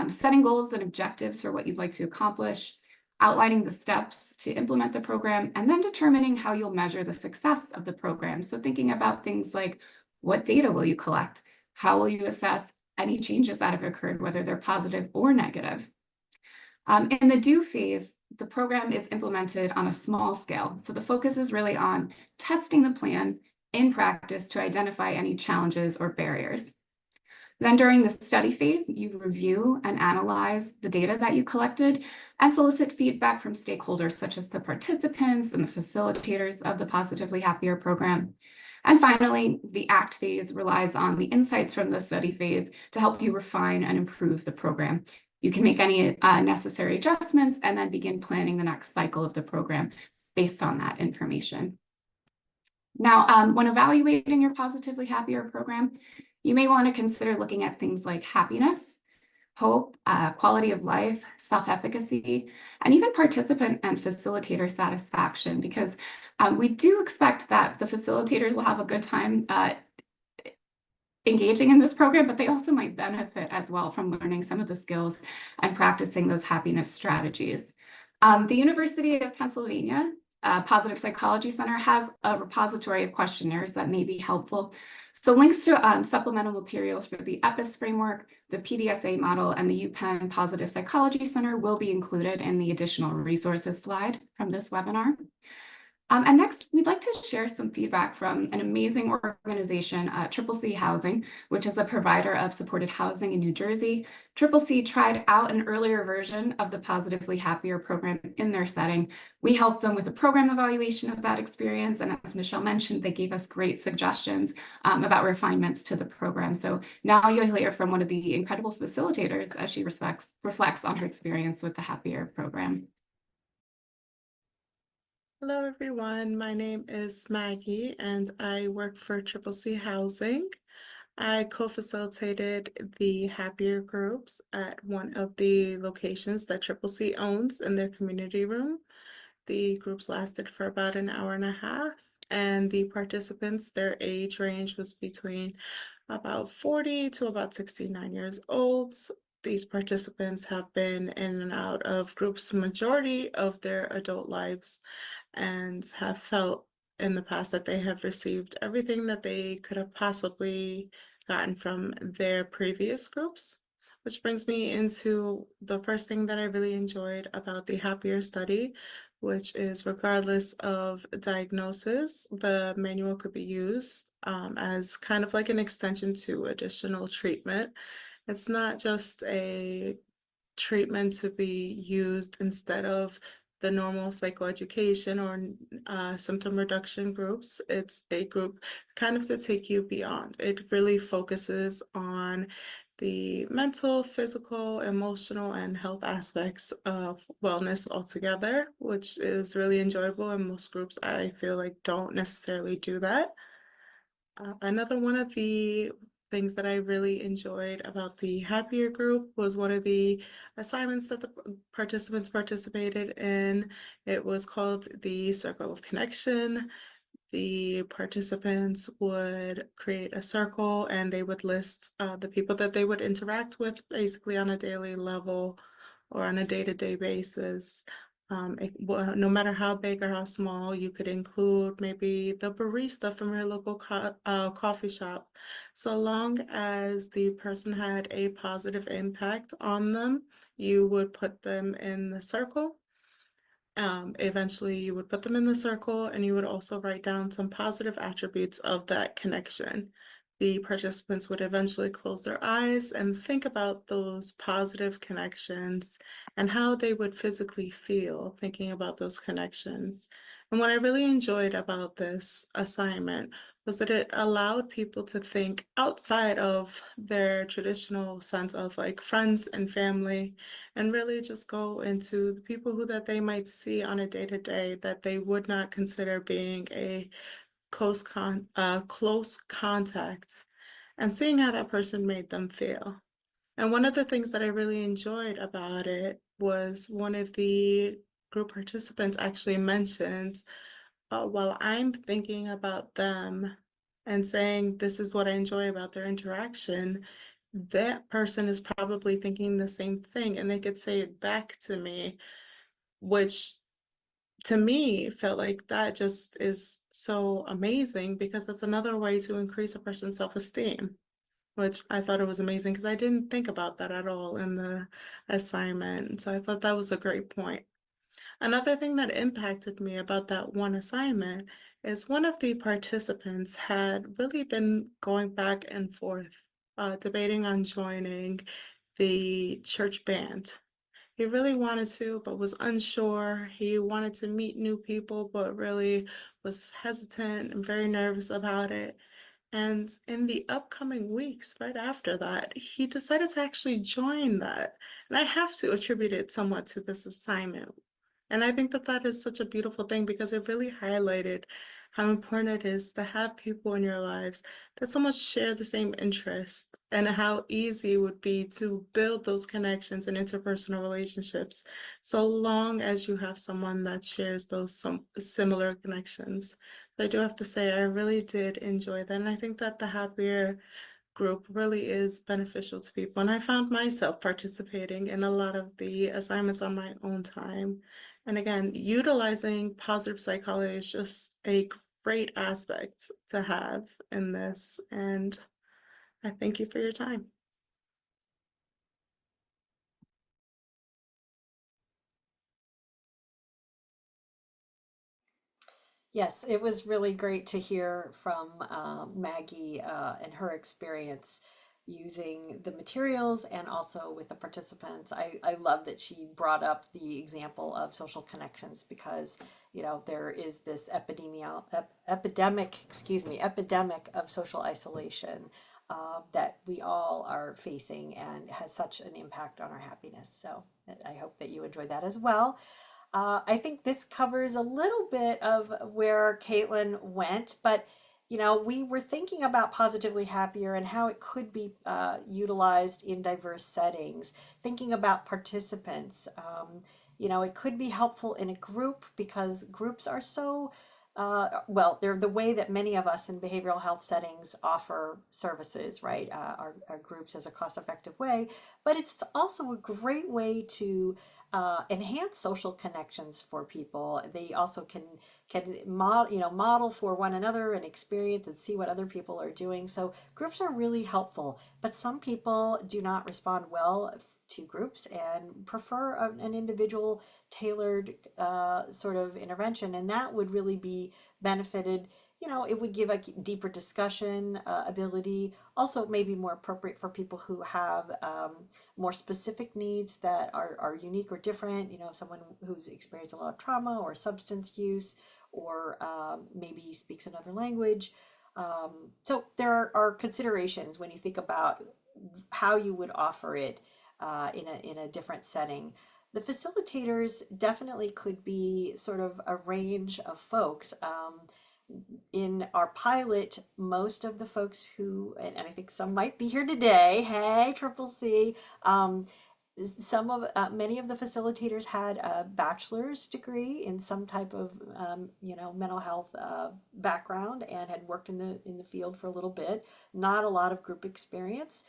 setting goals and objectives for what you'd like to accomplish, outlining the steps to implement the program, and then determining how you'll measure the success of the program. So thinking about things like, what data will you collect? How will you assess any changes that have occurred, whether they're positive or negative? In the do phase, the program is implemented on a small scale. So the focus is really on testing the plan in practice to identify any challenges or barriers. Then during the study phase, you review and analyze the data that you collected and solicit feedback from stakeholders such as the participants and the facilitators of the Positively Happier program. And finally, the ACT phase relies on the insights from the study phase to help you refine and improve the program. You can make any necessary adjustments and then begin planning the next cycle of the program based on that information. Now, when evaluating your Positively Happier program, you may want to consider looking at things like happiness, hope, quality of life, self-efficacy, and even participant and facilitator satisfaction, because we do expect that the facilitators will have a good time engaging in this program, but they also might benefit as well from learning some of the skills and practicing those happiness strategies. The University of Pennsylvania Positive Psychology Center has a repository of questionnaires that may be helpful. So links to supplemental materials for the EPIS framework, the PDSA model, and the UPenn Positive Psychology Center will be included in the additional resources slide from this webinar. And next, we'd like to share some feedback from an amazing organization, CCC Housing, which is a provider of supported housing in New Jersey. CCC tried out an earlier version of the Positively Happier program in their setting. We helped them with a program evaluation of that experience. And as Michelle mentioned, they gave us great suggestions about refinements to the program. So now you'll hear from one of the incredible facilitators as she reflects on her experience with the Happier program. Hello, everyone. My name is Maggie, and I work for CCC Housing. I co-facilitated the Happier groups at one of the locations that CCC owns in their community room. The groups lasted for about an hour and a half, and the participants, their age range was between about 40 to about 69 years old. These participants have been in and out of groups majority of their adult lives, and have felt in the past that they have received everything that they could have possibly gotten from their previous groups. Which brings me into the first thing that I really enjoyed about the Happier study, which is regardless of diagnosis, the manual could be used as kind of like an extension to additional treatment. It's not just a treatment to be used instead of the normal psychoeducation or symptom reduction groups. It's a group kind of to take you beyond. It really focuses on the mental, physical, emotional, and health aspects of wellness altogether, which is really enjoyable. And most groups, I feel like, don't necessarily do that. Another one of the things that I really enjoyed about the Happier group was one of the assignments that the participants participated in. It was called the Circle of Connection. The participants would create a circle and they would list the people that they would interact with basically on a daily level or on a day-to-day basis. No matter how big or how small, you could include maybe the barista from your local coffee shop. So long as the person had a positive impact on them, you would put them in the circle. Eventually, you would put them in the circle and you would also write down some positive attributes of that connection. The participants would eventually close their eyes and think about those positive connections and how they would physically feel thinking about those connections. And what I really enjoyed about this assignment was that it allowed people to think outside of their traditional sense of like friends and family and really just go into the people who that they might see on a day-to-day that they would not consider being a close contact and seeing how that person made them feel. And one of the things that I really enjoyed about it was one of the group participants actually mentioned, while I'm thinking about them and saying this is what I enjoy about their interaction, that person is probably thinking the same thing and they could say it back to me, which to me felt like that just is so amazing because that's another way to increase a person's self-esteem, which I thought it was amazing because I didn't think about that at all in the assignment. So I thought that was a great point. Another thing that impacted me about that one assignment is one of the participants had really been going back and forth, debating on joining the church band. He really wanted to, but was unsure. He wanted to meet new people, but really was hesitant and very nervous about it. And in the upcoming weeks, right after that, he decided to actually join that. And I have to attribute it somewhat to this assignment. And I think that that is such a beautiful thing because it really highlighted how important it is to have people in your lives that so much share the same interests and how easy it would be to build those connections and interpersonal relationships so long as you have someone that shares those some similar connections. So I do have to say I really did enjoy that. And I think that the Happier group really is beneficial to people. And I found myself participating in a lot of the assignments on my own time. And again, utilizing positive psychology is just a great aspect to have in this. And I thank you for your time. Yes, it was really great to hear from Maggie and her experience using the materials and also with the participants. I love that she brought up the example of social connections because, you know, there is this epidemic of social isolation that we all are facing and has such an impact on our happiness. So I hope that you enjoy that as well. I think this covers a little bit of where Caitlin went, but you know, we were thinking about Positively Happier and how it could be utilized in diverse settings. Thinking about participants, you know, it could be helpful in a group because groups are so well, they're the way that many of us in behavioral health settings offer services, right? Our groups as a cost-effective way, but it's also a great way to enhance social connections for people. They also can model, you know, model for one another and experience and see what other people are doing. So groups are really helpful, but some people do not respond well to groups and prefer an individual tailored sort of intervention, and that would really be benefited. You know, it would give a deeper discussion ability, also maybe more appropriate for people who have more specific needs that are unique or different, you know, someone who's experienced a lot of trauma or substance use or maybe speaks another language. So there are considerations when you think about how you would offer it in a different setting. The facilitators definitely could be sort of a range of folks. In our pilot, most of the folks who, and I think some might be here today, hey, Triple C, um, many of the facilitators had a bachelor's degree in some type of mental health background and had worked in the field for a little bit. Not a lot of group experience.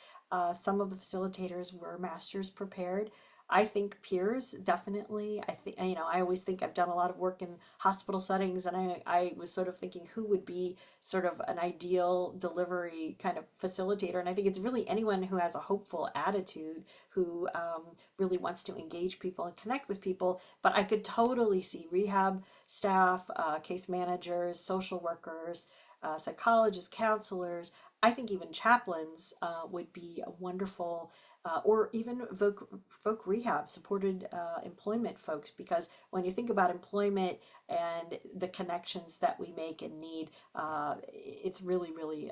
Some of the facilitators were master's prepared. I think peers definitely. I think, I always think I've done a lot of work in hospital settings, and I was sort of thinking who would be sort of an ideal delivery kind of facilitator. And I think it's really anyone who has a hopeful attitude, who really wants to engage people and connect with people. But I could totally see rehab staff, case managers, social workers, psychologists, counselors. I think even chaplains would be a wonderful, or even folk rehab, supported employment folks, because when you think about employment and the connections that we make and need, it's really, really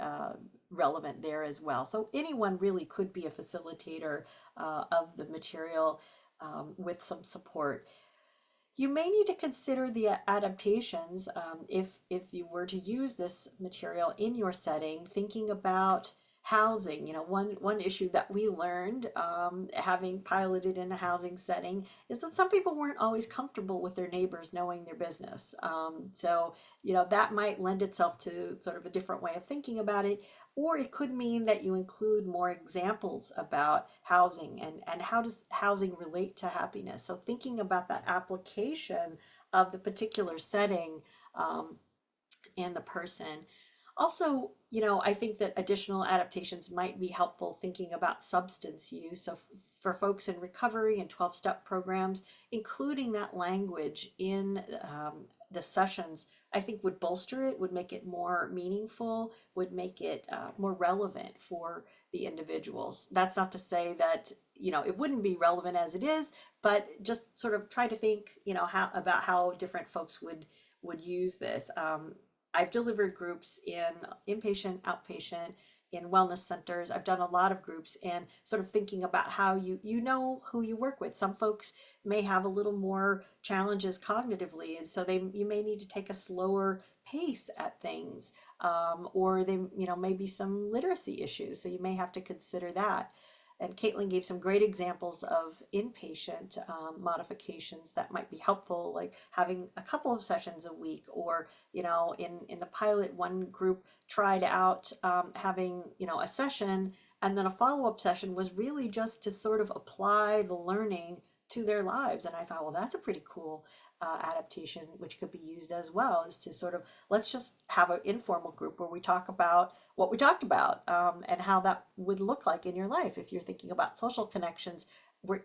relevant there as well. So anyone really could be a facilitator of the material with some support. You may need to consider the adaptations if you were to use this material in your setting, thinking about housing. One issue that we learned having piloted in a housing setting is that some people weren't always comfortable with their neighbors knowing their business. So, that might lend itself to sort of a different way of thinking about it. Or it could mean that you include more examples about housing and how does housing relate to happiness. So thinking about that application of the particular setting and the person. Also, I think that additional adaptations might be helpful thinking about substance use. So for folks in recovery and 12-step programs, including that language in the sessions, I think would bolster it, would make it more meaningful, would make it more relevant for the individuals. That's not to say that, it wouldn't be relevant as it is, but just sort of try to think, how different folks would use this. I've delivered groups in inpatient, outpatient, in wellness centers. I've done a lot of groups, and sort of thinking about how you know who you work with. Some folks may have a little more challenges cognitively, and so you may need to take a slower pace at things, or they maybe some literacy issues. So you may have to consider that. And Caitlin gave some great examples of inpatient modifications that might be helpful, like having a couple of sessions a week, or, in the pilot, one group tried out having, a session, and then a follow-up session was really just to sort of apply the learning to their lives. And I thought, well, that's a pretty cool adaptation, which could be used as well, is to sort of, let's just have an informal group where we talk about what we talked about, and how that would look like in your life. If you're thinking about social connections,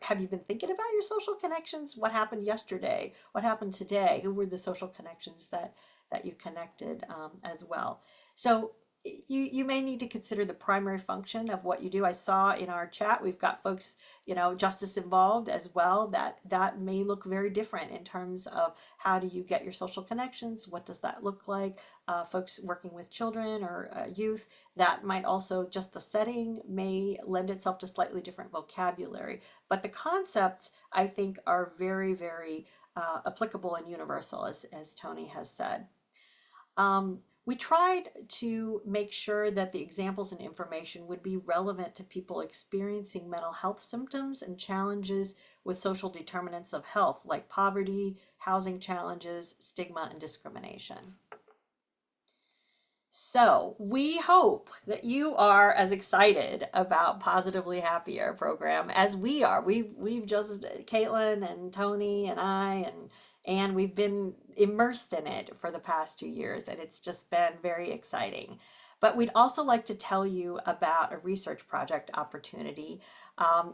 have you been thinking about your social connections? What happened yesterday? What happened today? Who were the social connections that you connected as well? So you may need to consider the primary function of what you do. I saw in our chat we've got folks, justice involved as well. That may look very different in terms of how do you get your social connections? What does that look like? Folks working with children or youth, that might also, just the setting may lend itself to slightly different vocabulary. But the concepts, I think, are very, very applicable and universal, as Tony has said. We tried to make sure that the examples and information would be relevant to people experiencing mental health symptoms and challenges with social determinants of health, like poverty, housing challenges, stigma, and discrimination. So we hope that you are as excited about Positively Happier program as we are. We've just, Caitlin and Tony and I and we've been immersed in it for the past 2 years, and it's just been very exciting. But we'd also like to tell you about a research project opportunity.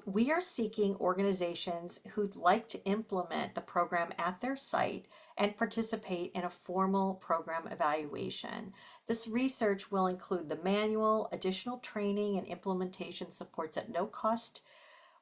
We are seeking organizations who'd like to implement the program at their site and participate in a formal program evaluation. This research will include the manual, additional training, and implementation supports at no cost.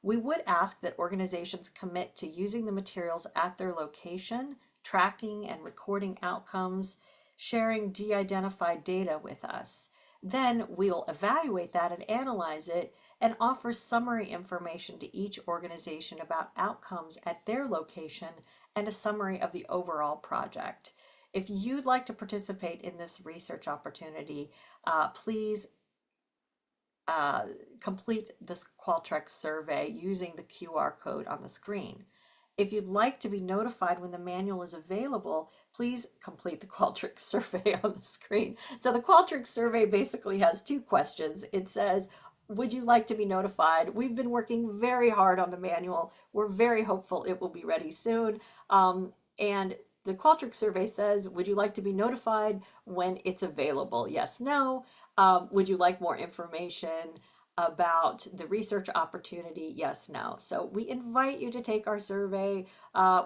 We would ask that organizations commit to using the materials at their location, tracking and recording outcomes, sharing de-identified data with us. Then we'll evaluate that and analyze it and offers summary information to each organization about outcomes at their location and a summary of the overall project. If you'd like to participate in this research opportunity, please complete this Qualtrics survey using the QR code on the screen. If you'd like to be notified when the manual is available, please complete the Qualtrics survey on the screen. So the Qualtrics survey basically has two questions. It says, would you like to be notified? We've been working very hard on the manual. We're very hopeful it will be ready soon. And the Qualtrics survey says, would you like to be notified when it's available? Yes, no. Would you like more information about the research opportunity? Yes, no. So we invite you to take our survey.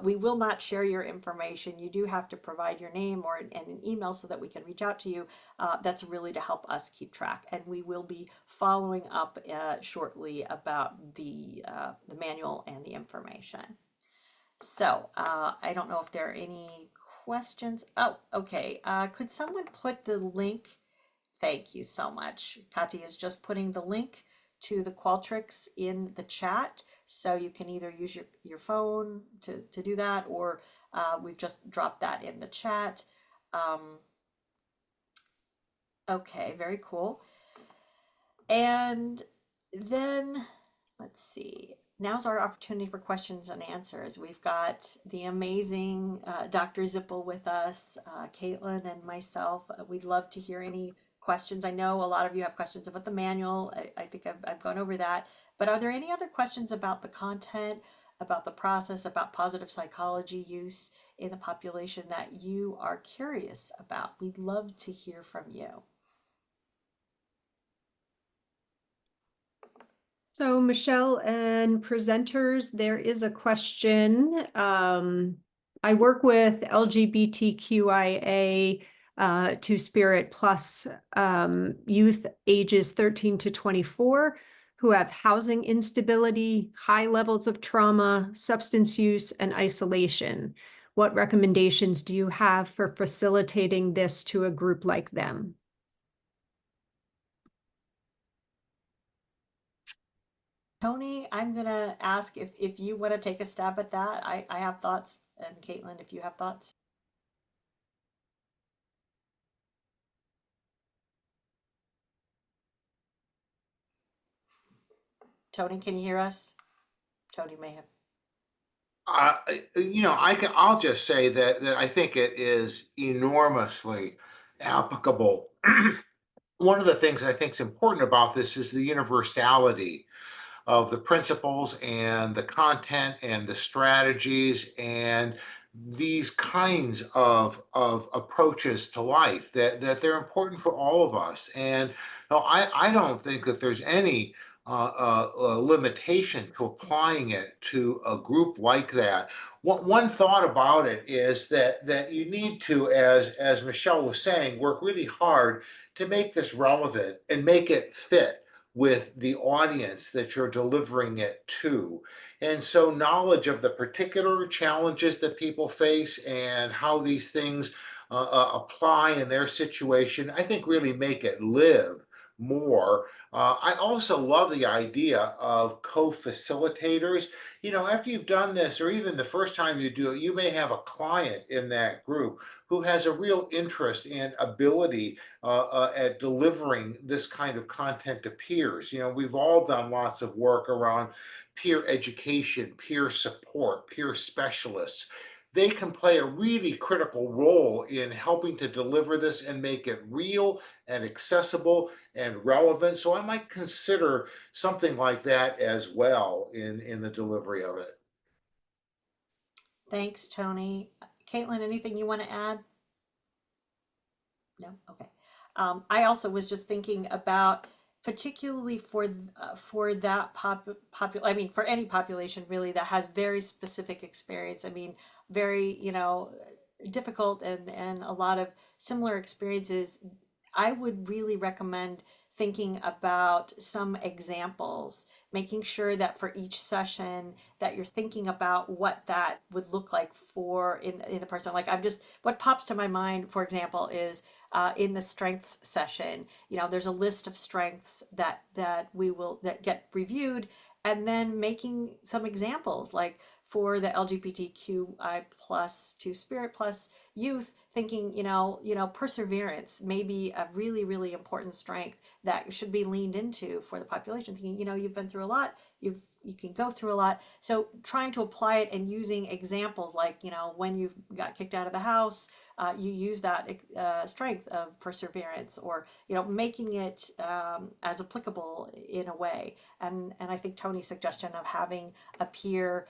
We will not share your information. You do have to provide your name or and an email so that we can reach out to you. That's really to help us keep track. And we will be following up shortly about the manual and the information. So I don't know if there are any questions. Oh, okay. Could someone put the link? Thank you so much. Kati is just putting the link to the Qualtrics in the chat. So you can either use your phone to do that, or we've just dropped that in the chat. Okay, very cool. And then let's see. Now's our opportunity for questions and answers. We've got the amazing Dr. Zippel with us, Caitlin and myself. We'd love to hear any questions. I know a lot of you have questions about the manual. I think I've gone over that. But are there any other questions about the content, about the process, about positive psychology use in the population that you are curious about? We'd love to hear from you. So Michelle and presenters, there is a question. I work with LGBTQIA Two-Spirit plus youth ages 13 to 24 who have housing instability, high levels of trauma, substance use, and isolation. What recommendations do you have for facilitating this to a group like them? Tony, I'm gonna ask if you want to take a stab at that. I have thoughts, and Caitlin, if you have thoughts. Tony, can you hear us? Tony may have. I'll just say that I think it is enormously applicable. One of the things that I think is important about this is the universality of the principles and the content and the strategies and these kinds of approaches to life that they're important for all of us. And I don't think that there's any limitation to applying it to a group like that. One thought about it is that you need to, as Michelle was saying, work really hard to make this relevant and make it fit with the audience that you're delivering it to. And so knowledge of the particular challenges that people face and how these things apply in their situation, I think really make it live more. I also love the idea of co-facilitators. After you've done this, or even the first time you do it, you may have a client in that group who has a real interest and ability at delivering this kind of content to peers. We've all done lots of work around peer education, peer support, peer specialists. They can play a really critical role in helping to deliver this and make it real and accessible and relevant. So I might consider something like that as well in the delivery of it. Thanks, Tony. Caitlin, anything you want to add? No? Okay. I also was just thinking about, particularly for that I mean, for any population really that has very specific experience. I mean, very, difficult and a lot of similar experiences. I would really recommend thinking about some examples, making sure that for each session that you're thinking about what that would look like for in the person. Like what pops to my mind, for example, is in the strengths session, there's a list of strengths that get reviewed, and then making some examples like for the LGBTQI plus Two-Spirit plus youth, thinking, perseverance may be a really, really important strength that should be leaned into for the population. Thinking, you've been through a lot, you can go through a lot. So trying to apply it and using examples like, when you got kicked out of the house, you use that strength of perseverance, or making it as applicable in a way. And I think Tony's suggestion of having a peer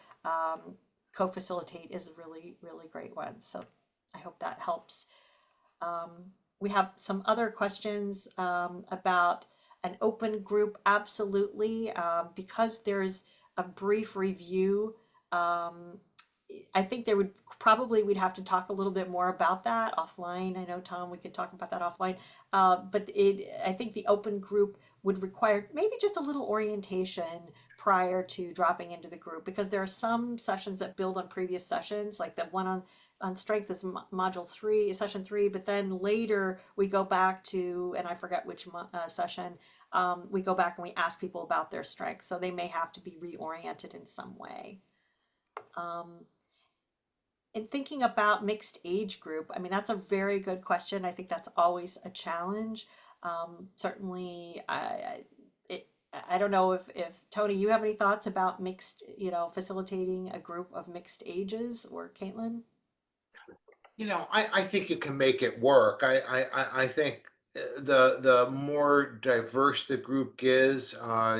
co-facilitate is a really, really great one. So I hope that helps. We have some other questions about an open group. Absolutely. Because there's a brief review, I think we'd have to talk a little bit more about that offline. I know, Tom, we could talk about that offline. But I think the open group would require maybe just a little orientation prior to dropping into the group, because there are some sessions that build on previous sessions, like the one on strength is module 3, session 3, but then later we go back to, and I forget which session, we go back and we ask people about their strengths. So they may have to be reoriented in some way. In thinking about mixed age group, I mean, that's a very good question. I think that's always a challenge. Certainly, I don't know if Tony, you have any thoughts about mixed, facilitating a group of mixed ages, or Caitlin? I think you can make it work. I think the more diverse the group is,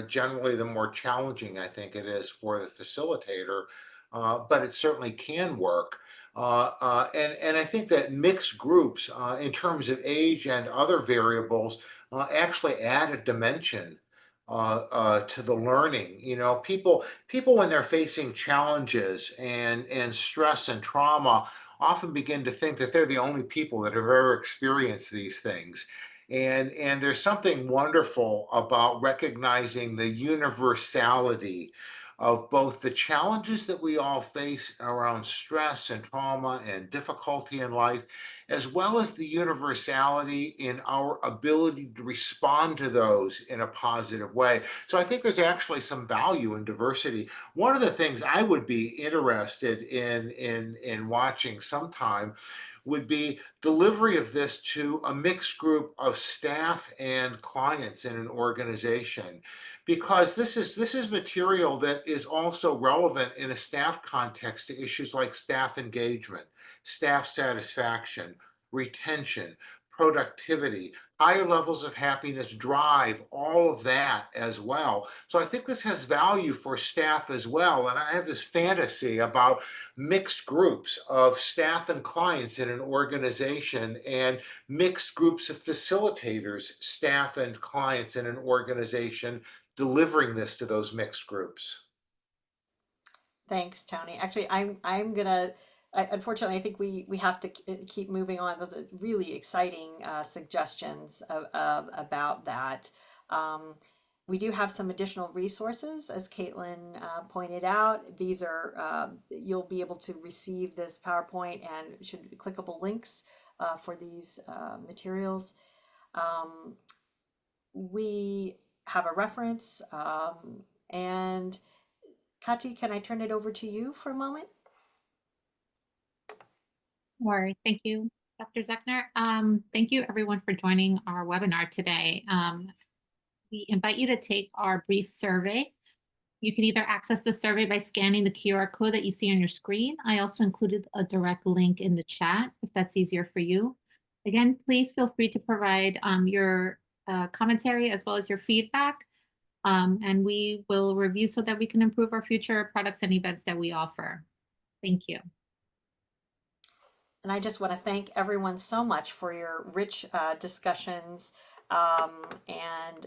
generally the more challenging I think it is for the facilitator, but it certainly can work. And I think that mixed groups, in terms of age and other variables, actually add a dimension to the learning. People when they're facing challenges and stress and trauma often begin to think that they're the only people that have ever experienced these things. And there's something wonderful about recognizing the universality of both the challenges that we all face around stress and trauma and difficulty in life, as well as the universality in our ability to respond to those in a positive way. So I think there's actually some value in diversity. One of the things I would be interested in watching sometime would be delivery of this to a mixed group of staff and clients in an organization, because this is material that is also relevant in a staff context to issues like staff engagement, staff satisfaction, retention, productivity, higher levels of happiness, drive, all of that as well. So I think this has value for staff as well. And I have this fantasy about mixed groups of staff and clients in an organization, and mixed groups of facilitators, staff and clients in an organization, delivering this to those mixed groups. Thanks, Tony. Actually, I'm gonna. Unfortunately, I think we have to keep moving on. Those are really exciting suggestions about that. We do have some additional resources, as Caitlin pointed out. These are you'll be able to receive this PowerPoint and should clickable links for these materials. We have a reference, and Kati, can I turn it over to you for a moment? Sure. Thank you, Dr. Zechner. Thank you everyone for joining our webinar today. We invite you to take our brief survey. You can either access the survey by scanning the QR code that you see on your screen. I also included a direct link in the chat if that's easier for you. Again, please feel free to provide your commentary as well as your feedback. And we will review so that we can improve our future products and events that we offer. Thank you. And I just want to thank everyone so much for your rich discussions and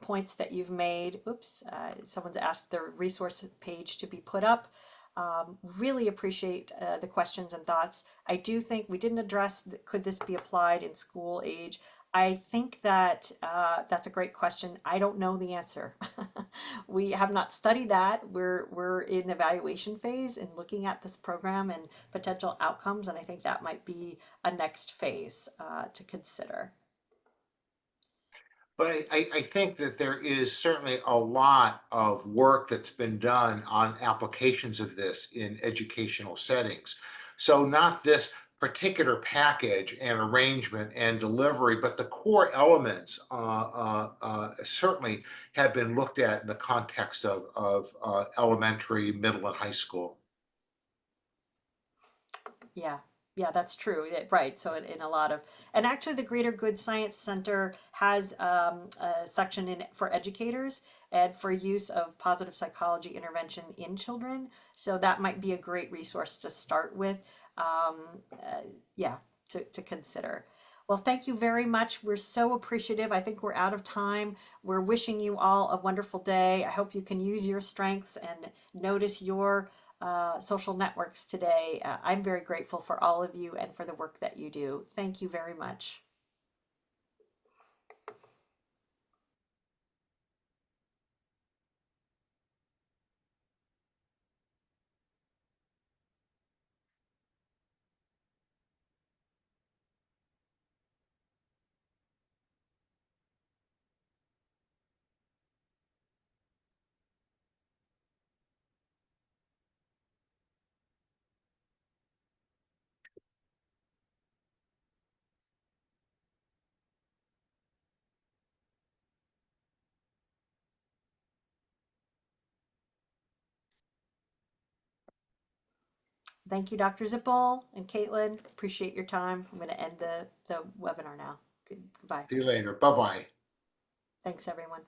points that you've made. Oops, someone's asked the resource page to be put up. Really appreciate the questions and thoughts. I do think we didn't address, could this be applied in school age? I think that that's a great question. I don't know the answer. We have not studied that. We're in evaluation phase and looking at this program and potential outcomes, and I think that might be a next phase to consider. But I think that there is certainly a lot of work that's been done on applications of this in educational settings. So not this particular package and arrangement and delivery, but the core elements certainly have been looked at in the context of elementary, middle, and high school. Yeah, yeah, that's true. Right. So in a lot of, and actually the Greater Good Science Center has a section in for educators and for use of positive psychology intervention in children. So that might be a great resource to start with. Yeah, to consider. Well, thank you very much. We're so appreciative. I think we're out of time. We're wishing you all a wonderful day. I hope you can use your strengths and notice your social networks today. I'm very grateful for all of you and for the work that you do. Thank you very much. Thank you, Dr. Zippel and Caitlin. Appreciate your time. I'm going to end the webinar now. Goodbye. See you later. Bye-bye. Thanks, everyone.